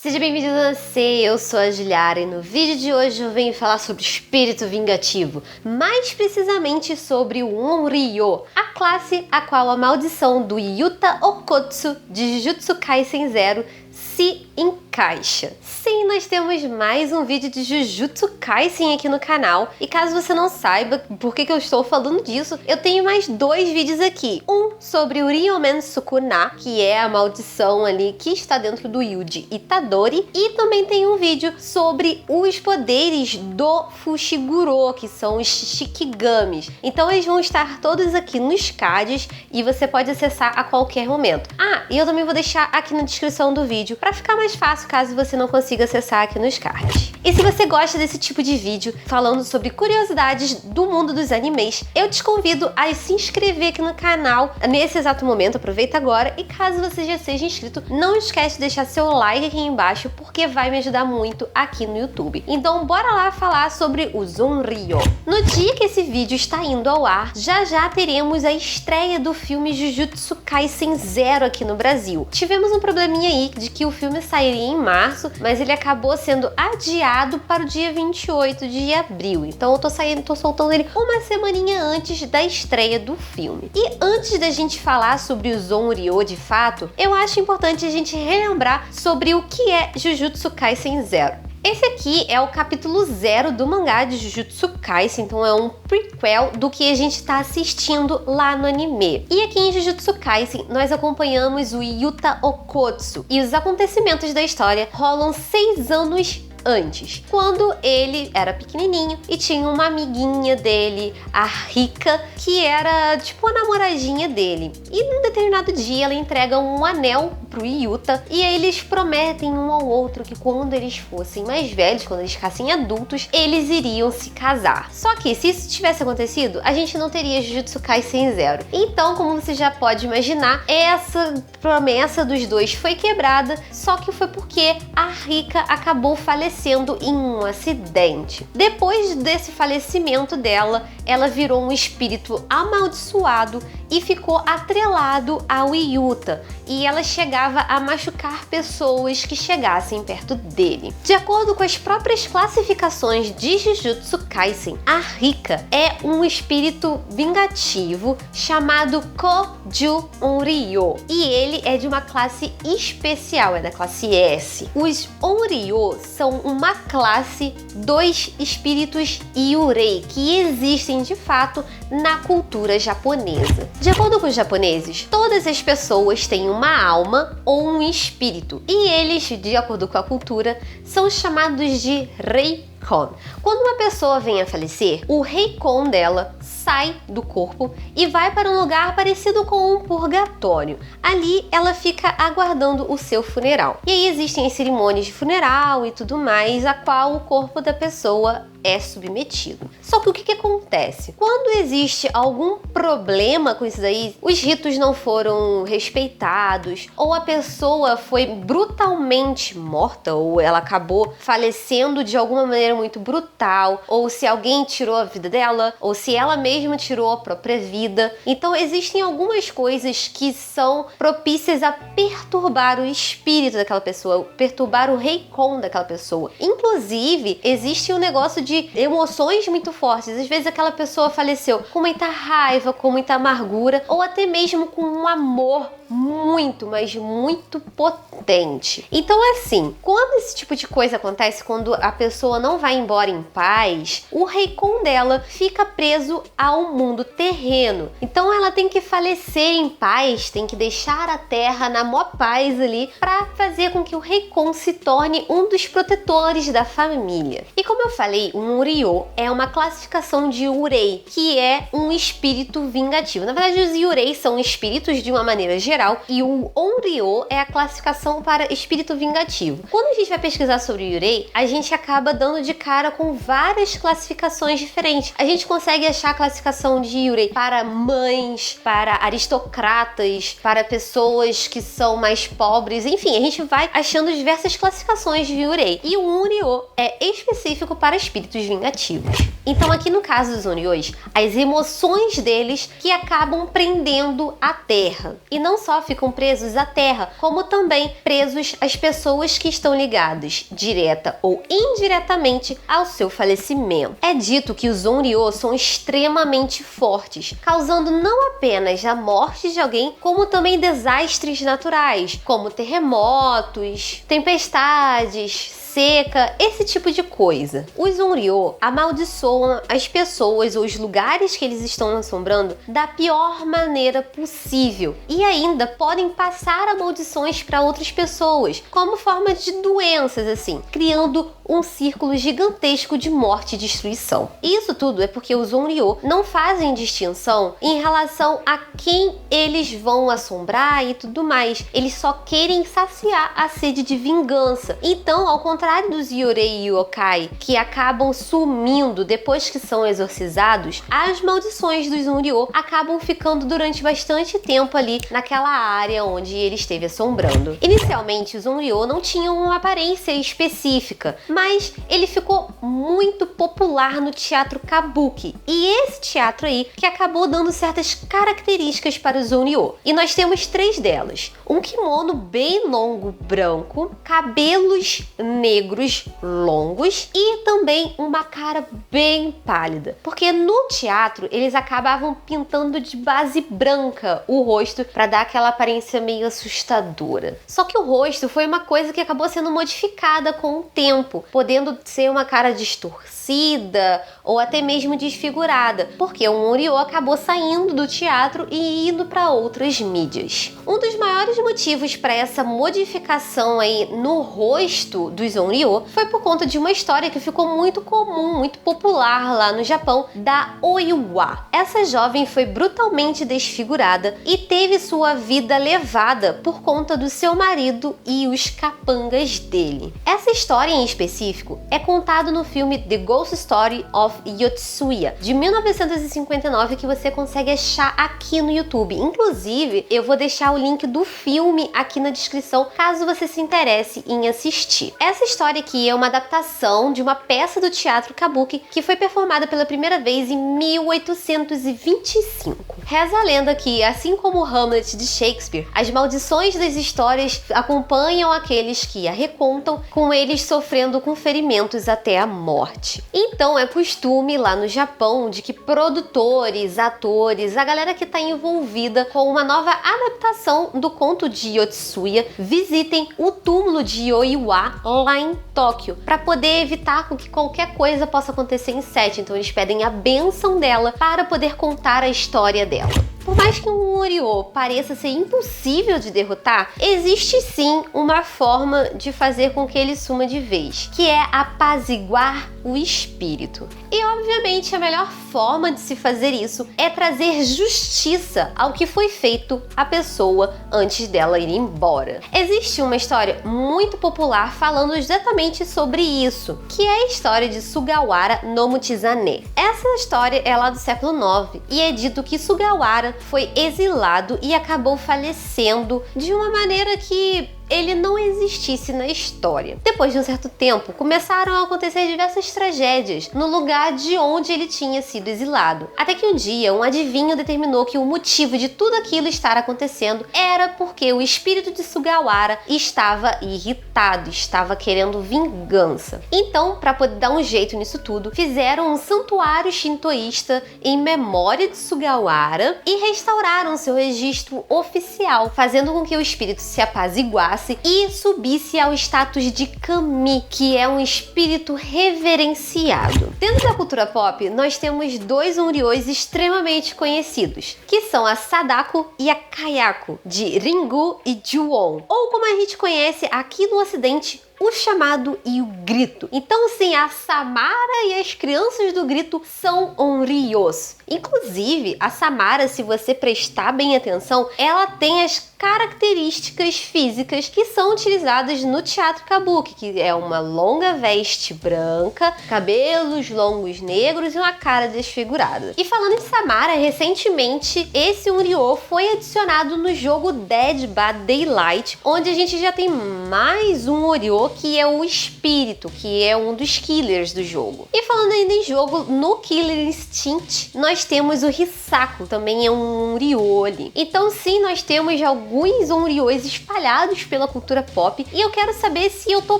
Seja bem-vindo a você, eu sou a Juliara e no vídeo de hoje eu venho falar sobre espírito vingativo, mais precisamente sobre o Onryo, a classe a qual a maldição do Yuta Okkotsu de Jujutsu Kaisen Zero se encaixa. Sim, nós temos mais um vídeo de Jujutsu Kaisen aqui no canal, e caso você não saiba por que eu estou falando disso, eu tenho mais dois vídeos aqui. Um sobre o Ryomen Sukuna, que é a maldição ali que está dentro do Yuji Itadori, e também tem um vídeo sobre os poderes do Fushiguro, que são os Shikigamis. Então eles vão estar todos aqui nos cards e você pode acessar a qualquer momento. E eu também vou deixar aqui na descrição do vídeo para ficar mais fácil caso você não consiga acessar aqui nos cards. E se você gosta desse tipo de vídeo falando sobre curiosidades do mundo dos animes, eu te convido a se inscrever aqui no canal nesse exato momento, aproveita agora, e caso você já seja inscrito, não esquece de deixar seu like aqui embaixo porque vai me ajudar muito aqui no YouTube. Então bora lá falar sobre o Onryo. No dia que esse vídeo está indo ao ar, já teremos a estreia do filme Jujutsu Kaisen Zero aqui no Brasil. Tivemos um probleminha aí de que o filme sairia em março, mas ele acabou sendo adiado para o dia 28 de abril. Então eu tô soltando ele uma semaninha antes da estreia do filme. E antes da gente falar sobre o Onryo de fato, eu acho importante a gente relembrar sobre o que é Jujutsu Kaisen Zero. Esse aqui é o capítulo 0 do mangá de Jujutsu Kaisen, então é um prequel do que a gente está assistindo lá no anime. E aqui em Jujutsu Kaisen nós acompanhamos o Yuta Okkotsu, e os acontecimentos da história rolam 6 anos antes, quando ele era pequenininho e tinha uma amiguinha dele, a Rika, que era tipo a namoradinha dele. E num determinado dia ela entrega um anel pro Yuta e eles prometem um ao outro que quando eles fossem mais velhos, quando eles ficassem adultos, eles iriam se casar. Só que se isso tivesse acontecido, a gente não teria Jujutsu Kaisen Zero. Então, como você já pode imaginar, essa promessa dos dois foi quebrada, só que foi porque a Rika acabou falecendo em um acidente. Depois desse falecimento dela, ela virou um espírito amaldiçoado e ficou atrelado ao Yuta, e ela chegava a machucar pessoas que chegassem perto dele. De acordo com as próprias classificações de Jujutsu Kaisen, a Rika é um espírito vingativo chamado Koju Onryo, e ele é de uma classe especial, é da classe S. Os Onryo são uma classe dos espíritos Yurei que existem de fato na cultura japonesa. De acordo com os japoneses, todas as pessoas têm uma alma ou um espírito, e eles, de acordo com a cultura, são chamados de Reikon. Quando uma pessoa vem a falecer, o Reikon dela sai do corpo e vai para um lugar parecido com um purgatório. Ali ela fica aguardando o seu funeral. E aí existem as cerimônias de funeral e tudo mais, a qual o corpo da pessoa é submetido. Só que o que acontece? Quando existe algum problema com isso daí, os ritos não foram respeitados, ou a pessoa foi brutalmente morta, ou ela acabou falecendo de alguma maneira muito brutal, ou se alguém tirou a vida dela, ou se ela mesma tirou a própria vida. Então existem algumas coisas que são propícias a perturbar o espírito daquela pessoa, perturbar o Reikon daquela pessoa. Inclusive, existe um negócio de emoções muito fortes. Às vezes aquela pessoa faleceu com muita raiva, com muita amargura, ou até mesmo com um amor muito, mas muito potente. Então assim, quando esse tipo de coisa acontece, quando a pessoa não vai embora em paz, o Reikon dela fica preso ao mundo terreno. Então ela tem que falecer em paz, tem que deixar a terra na maior paz ali, para fazer com que o Reikon se torne um dos protetores da família. E como eu falei, o Onryo é uma classificação de Urei, que é um espírito vingativo. Na verdade, os Yurei são espíritos de uma maneira geral, e o Onryo é a classificação para espírito vingativo. Quando a gente vai pesquisar sobre Yurei, a gente acaba dando de cara com várias classificações diferentes. A gente consegue achar a classificação de Yurei para mães, para aristocratas, para pessoas que são mais pobres, enfim, a gente vai achando diversas classificações de Yurei. E o Onryo é específico para espíritos vingativos. Então aqui no caso dos Onryos, as emoções deles que acabam prendendo a terra. E não só ficam presos à terra, como também presos às pessoas que estão ligadas, direta ou indiretamente, ao seu falecimento. É dito que os Onryo são extremamente fortes, causando não apenas a morte de alguém, como também desastres naturais, como terremotos, tempestades, seca, esse tipo de coisa. Os Onryo amaldiçoam as pessoas ou os lugares que eles estão assombrando da pior maneira possível e ainda podem passar maldições para outras pessoas, como forma de doenças assim, criando um círculo gigantesco de morte e destruição. Isso tudo é porque os Onryo não fazem distinção em relação a quem eles vão assombrar e tudo mais. Eles só querem saciar a sede de vingança. Então, ao contrário dos Yorei e Yokai, que acabam sumindo depois que são exorcizados, as maldições dos Onryo acabam ficando durante bastante tempo ali naquela área onde ele esteve assombrando. Inicialmente, os Onryo não tinham uma aparência específica, mas ele ficou muito popular no teatro Kabuki. E esse teatro aí que acabou dando certas características para os Onryo. E nós temos 3 delas. Um kimono bem longo branco, cabelos negros longos e também uma cara bem pálida. Porque no teatro eles acabavam pintando de base branca o rosto para dar aquela aparência meio assustadora. Só que o rosto foi uma coisa que acabou sendo modificada com o tempo, podendo ser uma cara distorcida ou até mesmo desfigurada, porque o Onryo acabou saindo do teatro e indo para outras mídias. Um dos maiores motivos para essa modificação aí no rosto dos Onryo foi por conta de uma história que ficou muito comum, muito popular lá no Japão, da Oiwa. Essa jovem foi brutalmente desfigurada e teve sua vida levada por conta do seu marido e os capangas dele. Essa história em específico é contada no filme The Ghost Story of Yotsuya, de 1959, que você consegue achar aqui no YouTube. Inclusive, eu vou deixar o link do filme aqui na descrição, caso você se interesse em assistir. Essa história aqui é uma adaptação de uma peça do teatro Kabuki que foi performada pela primeira vez em 1825. Reza a lenda que, assim como Hamlet de Shakespeare, as maldições das histórias acompanham aqueles que a recontam, com eles sofrendo com ferimentos até a morte. Então é costume lá no Japão de que produtores, atores, a galera que está envolvida com uma nova adaptação do conto de Yotsuya visitem o túmulo de Oiwa lá em Tóquio, para poder evitar que qualquer coisa possa acontecer em set. Então eles pedem a bênção dela para poder contar a história dela. Por mais que um Onryo pareça ser impossível de derrotar, existe sim uma forma de fazer com que ele suma de vez, que é apaziguar o espírito. E obviamente a melhor forma de se fazer isso é trazer justiça ao que foi feito à pessoa antes dela ir embora. Existe uma história muito popular falando exatamente sobre isso, que é a história de Sugawara no Michizane. Essa história é lá do século IX e é dito que Sugawara foi exilado e acabou falecendo de uma maneira que ele não existisse na história. Depois de um certo tempo, começaram a acontecer diversas tragédias no lugar de onde ele tinha sido exilado. Até que um dia, um adivinho determinou que o motivo de tudo aquilo estar acontecendo era porque o espírito de Sugawara estava irritado, estava querendo vingança. Então, para poder dar um jeito nisso tudo, fizeram um santuário shintoísta em memória de Sugawara e restauraram seu registro oficial, fazendo com que o espírito se apaziguasse e subisse ao status de kami, que é um espírito reverenciado. Dentro da cultura pop, nós temos 2 Onryos extremamente conhecidos, que são a Sadako e a Kayako, de Ringu e Ju-on, ou como a gente conhece aqui no ocidente, o chamado e o grito. Então sim, a Samara e as crianças do grito são Onryos. Inclusive, a Samara, se você prestar bem atenção, ela tem as características físicas que são utilizadas no teatro Kabuki, que é uma longa veste branca, cabelos longos negros e uma cara desfigurada. E falando em Samara, recentemente esse Onryo foi adicionado no jogo Dead by Daylight, onde a gente já tem mais um Onryo Onryo, que é o espírito, que é um dos killers do jogo. E falando ainda em jogo, no Killer Instinct, nós temos o Hisako, também é um Onryo ali. Então sim, nós temos alguns Onryos espalhados pela cultura pop, e eu quero saber se eu tô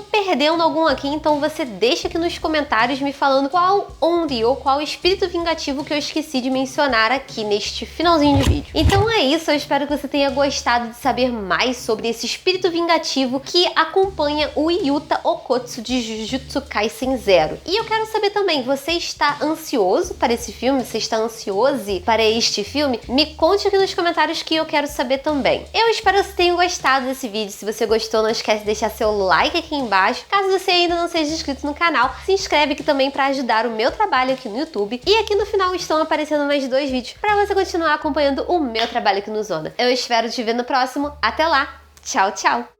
perdendo algum aqui, então você deixa aqui nos comentários me falando qual Onryo, qual espírito vingativo que eu esqueci de mencionar aqui neste finalzinho de vídeo. Então é isso, eu espero que você tenha gostado de saber mais sobre esse espírito vingativo que acompanha o Yuta Okkotsu de Jujutsu Kaisen Zero. E eu quero saber também, você está ansioso para esse filme? Você está ansioso para este filme? Me conte aqui nos comentários que eu quero saber também. Eu espero que você tenha gostado desse vídeo. Se você gostou, não esquece de deixar seu like aqui embaixo. Caso você ainda não seja inscrito no canal, se inscreve aqui também para ajudar o meu trabalho aqui no YouTube. E aqui no final estão aparecendo mais 2 vídeos para você continuar acompanhando o meu trabalho aqui no Zona. Eu espero te ver no próximo. Até lá! Tchau, tchau!